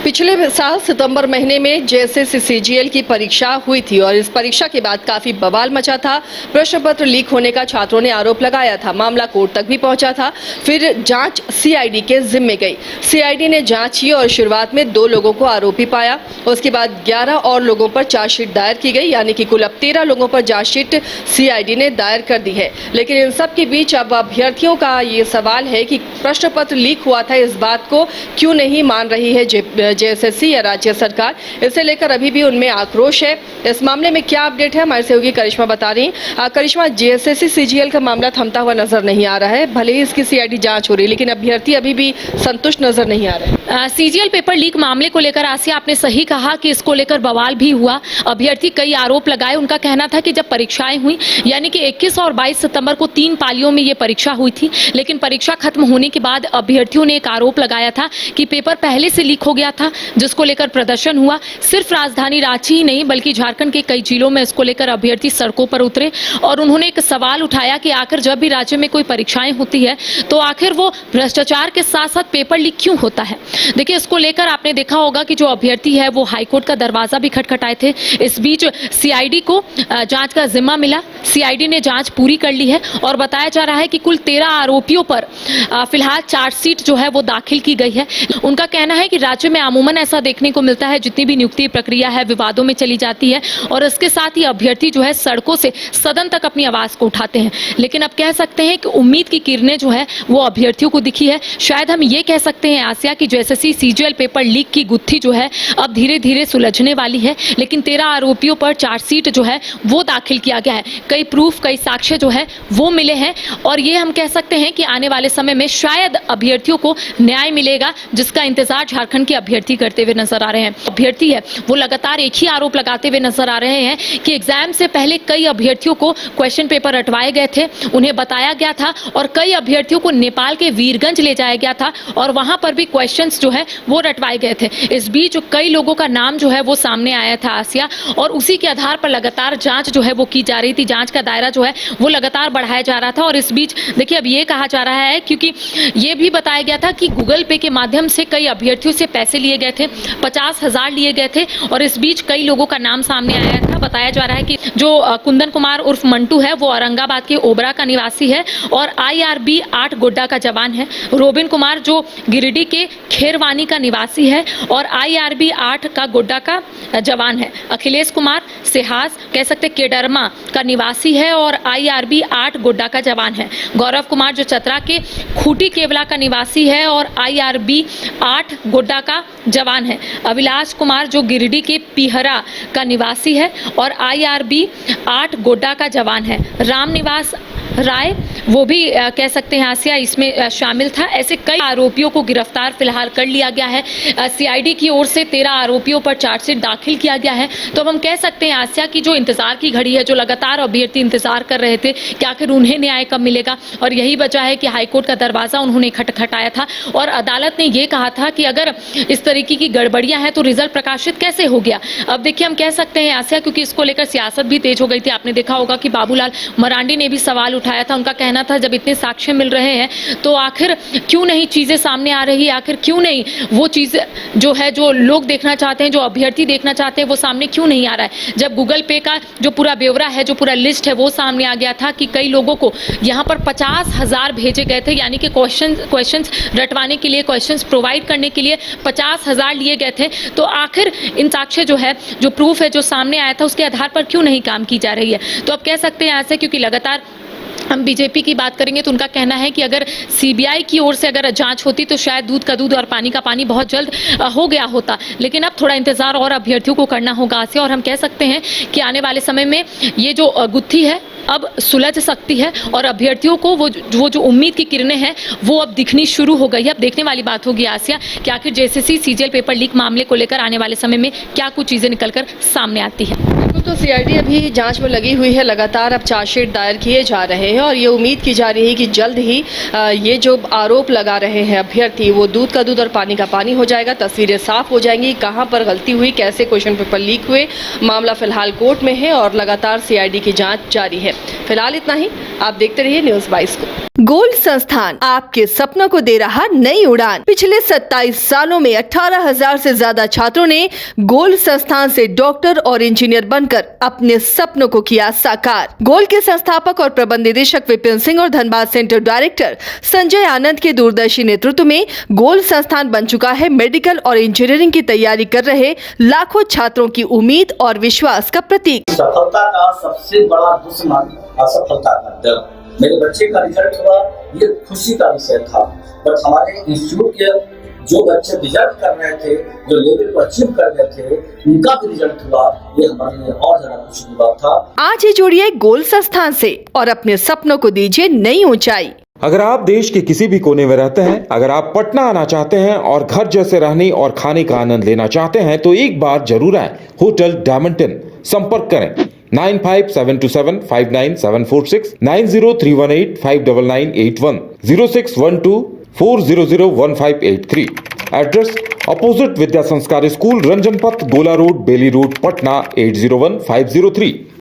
पिछले साल सितंबर महीने में जेएसएससी सीजीएल की परीक्षा हुई थी और इस परीक्षा के बाद काफी बवाल मचा था। प्रश्न पत्र लीक होने का छात्रों ने आरोप लगाया था। मामला कोर्ट तक भी पहुंचा था। फिर जांच सीआईडी के जिम्मे गई। सीआईडी ने जांच की और शुरुआत में 2 लोगों को आरोपी पाया। उसके बाद 11 और लोगों पर चार्जशीट दायर की गई, यानी कि कुल अब 13 लोगों पर चार्जशीट सीआईडी ने दायर कर दी है। लेकिन इन सब के बीच अब अभ्यर्थियों का ये सवाल है कि प्रश्न पत्र लीक हुआ था, इस बात को क्यों नहीं मान रही है जेएसएससी या राज्य सरकार। इसे लेकर अभी भी उनमें आक्रोश है। इस मामले में क्या अपडेट है, हमारे सहयोगी करिश्मा बता रही हैं। करिश्मा, जेएसएससी सीजीएल का मामला थमता हुआ नजर नहीं आ रहा है। भले ही इसकी सीआईडी जांच हो रही है, लेकिन अभ्यर्थी अभी भी संतुष्ट नजर नहीं आ रहे हैं। सीजीएल पेपर लीक मामले को लेकर आसिया, आपने सही कहा कि इसको लेकर बवाल भी हुआ। अभ्यर्थी कई आरोप लगाए। उनका कहना था कि जब परीक्षाएं हुई, यानी कि 21 और 22 सितंबर को 3 पालियों में ये परीक्षा हुई थी, लेकिन परीक्षा खत्म होने के बाद अभ्यर्थियों ने एक आरोप लगाया था कि पेपर पहले से लीक हो गया था, जिसको लेकर प्रदर्शन हुआ। सिर्फ राजधानी रांची ही नहीं, बल्कि झारखंड के कई जिलों में इसको लेकर अभ्यर्थी सड़कों पर उतरे और उन्होंने एक सवाल उठाया कि आखिर जब भी राज्य में कोई परीक्षाएं होती है तो आखिर वो भ्रष्टाचार के साथ साथ पेपर लीक क्यों होता है। देखिए, इसको लेकर आपने देखा होगा कि जो अभ्यर्थी है वो हाईकोर्ट का दरवाजा भी खटखटाए थे। इस बीच सीआईडी को जांच का जिम्मा मिला। सीआईडी ने जांच पूरी कर ली है और बताया जा रहा है कि कुल 13 आरोपियों पर फिलहाल चार्जशीट जो है वो दाखिल की गई है। उनका कहना है कि राज्य में अमूमन ऐसा देखने को मिलता है, जितनी भी नियुक्ति प्रक्रिया है विवादों में चली जाती है और इसके साथ ही अभ्यर्थी जो है सड़कों से सदन तक अपनी आवाज को उठाते हैं। लेकिन अब कह सकते हैं कि उम्मीद की किरणें जो है वो अभ्यर्थियों को दिखी है। शायद हम ये कह सकते हैं आसिया कि जेएसएससी सीजीएल पेपर लीक की गुत्थी जो है अब धीरे धीरे सुलझने वाली है। लेकिन 13 आरोपियों पर चार्जशीट जो है वो दाखिल किया गया है। कई प्रूफ, कई साक्ष्य जो है वो मिले हैं और ये हम कह सकते हैं कि आने वाले समय में शायद अभ्यर्थियों को न्याय मिलेगा, जिसका इंतजार झारखंड के अभ्यर्थी करते हुए नजर आ रहे हैं। अभ्यर्थी है वो लगातार एक ही आरोप लगाते हुए नजर आ रहे हैं कि एग्जाम से पहले कई अभ्यर्थियों को क्वेश्चन पेपर रटवाए गए थे, उन्हें बताया गया था और कई अभ्यर्थियों को नेपाल के वीरगंज ले जाया गया था और वहां पर भी क्वेश्चंस जो है वो रटवाए गए थे। इस बीच कई लोगों का नाम जो है वो सामने आया था आसिया, और उसी के आधार पर लगातार जांच जो है वो की जा रही थी। जांच का दायरा जो है वो लगातार बढ़ाया जा रहा था और इस बीच देखिए अब ये कहा जा रहा है, क्योंकि ये भी बताया गया था कि गूगल पे के माध्यम से कई अभ्यर्थियों से पैसे लिए गए थे, 50,000 लिए गए थे और इस बीच कई लोगों का नाम सामने आया था। बताया जा रहा है कि जो कुंदन कुमार उर्फ मंटू है वो औरंगाबाद के ओबरा का निवासी है और IRB 8 गोड्डा का जवान है। रोबिन कुमार जो गिरिडीह के खेरवानी का निवासी है और IRB 8 का गोड्डा का जवान है। अखिलेश कुमार सेहास कह सकते केडरमा का निवासी है और IRB 8 गोड्डा का जवान है। गौरव कुमार जो चतरा के खूटी केवला का निवासी है और IRB 8 गोड्डा का जवान है। अभिलाष कुमार जो गिरिडीह के पिहरा का निवासी है और IRB 8 गोड्डा का जवान है। रामनिवास राय वो भी कह सकते हैं आसिया इसमें शामिल था। ऐसे कई आरोपियों को गिरफ्तार फिलहाल कर लिया गया है। सीआईडी की ओर से 13 आरोपियों पर चार्जशीट दाखिल किया गया है। तो अब हम कह सकते हैं आसिया की जो इंतजार की घड़ी है, जो लगातार अभ्यर्थी इंतजार कर रहे थे कि आखिर उन्हें न्याय कब मिलेगा, और यही वजह है कि हाईकोर्ट का दरवाजा उन्होंने खटखटाया था और अदालत ने ये कहा था कि अगर इस तरीके की गड़बड़ियां हैं तो रिजल्ट प्रकाशित कैसे हो गया। अब देखिए हम कह सकते हैं आसिया, क्योंकि इसको लेकर सियासत भी तेज हो गई थी। आपने देखा होगा कि बाबूलाल मरांडी ने भी सवाल उठाया था। उनका कहना था जब इतने साक्ष्य मिल रहे हैं तो आखिर क्यों नहीं चीजें सामने आ रही है, आखिर क्यों नहीं वो चीज जो है जो लोग देखना चाहते हैं, जो अभ्यर्थी देखना चाहते हैं, वो सामने क्यों नहीं आ रहा है। जब गूगल पे का जो पूरा ब्यौरा है, जो पूरा लिस्ट है वो सामने आ गया था कि कई लोगों को यहाँ पर 50,000 भेजे गए थे, यानी कि क्वेश्चंस रटवाने के लिए, क्वेश्चंस प्रोवाइड करने के लिए 50,000 लिए गए थे। तो आखिर इन साक्ष्य जो है, जो प्रूफ है, जो सामने आया था, उसके आधार पर क्यों नहीं काम की जा रही है। तो अब कह सकते हैं ऐसे, क्योंकि लगातार हम बीजेपी की बात करेंगे तो उनका कहना है कि अगर सीबीआई की ओर से अगर जांच होती तो शायद दूध का दूध और पानी का पानी बहुत जल्द हो गया होता। लेकिन अब थोड़ा इंतजार और अभ्यर्थियों को करना होगा आसिया, और हम कह सकते हैं कि आने वाले समय में ये जो गुत्थी है अब सुलझ सकती है और अभ्यर्थियों को वो जो उम्मीद की किरणें हैं वो अब दिखनी शुरू हो गई है। अब देखने वाली बात होगी आसिया कि आखिर जेएसएससी सीजीएल पेपर लीक मामले को लेकर आने वाले समय में क्या कुछ चीज़ें निकलकर सामने आती है। तो सीआईडी अभी जांच में लगी हुई है, लगातार अब चार्जशीट दायर किए जा रहे हैं और ये उम्मीद की जा रही है कि जल्द ही ये जो आरोप लगा रहे हैं अभ्यर्थी, वो दूध का दूध और पानी का पानी हो जाएगा। तस्वीरें साफ हो जाएंगी, कहां पर गलती हुई, कैसे क्वेश्चन पेपर लीक हुए। मामला फिलहाल कोर्ट में है और लगातार सीआईडी की जांच जारी है। फिलहाल इतना ही। आप देखते रहिए न्यूज़ 22 को। गोल्ड संस्थान आपके सपनों को दे रहा नई उड़ान। पिछले 27 सालों में 18,000 से ज्यादा छात्रों ने गोल्ड संस्थान से डॉक्टर और इंजीनियर बनकर अपने सपनों को किया साकार। गोल्ड के संस्थापक और प्रबंध निदेशक विपिन सिंह और धनबाद सेंटर डायरेक्टर संजय आनंद के दूरदर्शी नेतृत्व में गोल्ड संस्थान बन चुका है मेडिकल और इंजीनियरिंग की तैयारी कर रहे लाखों छात्रों की उम्मीद और विश्वास का प्रतीक। सफलता का सबसे बड़ा दुश्मन असफलता का डर। मेरे बच्चे का रिजल्ट हुआ, ये खुशी का विषय था। बट हमारे इंस्टीट्यूट के जो बच्चे रिजल्ट कर रहे थे, जो लेवल को अचीव कर रहे थे, उनका भी रिजल्ट हुआ, ये हमारे लिए और ज्यादा खुशी की बात था। आज ही जुड़िए गोल्ड संस्थान से और अपने सपनों को दीजिए नई ऊंचाई। अगर आप देश के किसी भी कोने में रहते हैं, अगर आप पटना आना चाहते हैं और घर जैसे रहने और खाने का आनंद लेना चाहते हैं तो एक बार जरूर आए होटल डायमंटन। संपर्क करें 9572759746, 9031859981, 0612400158 एड्रेस अपोजिट विद्या संस्कार स्कूल, रंजन पथ, गोला रोड, बेली रोड, पटना 801503।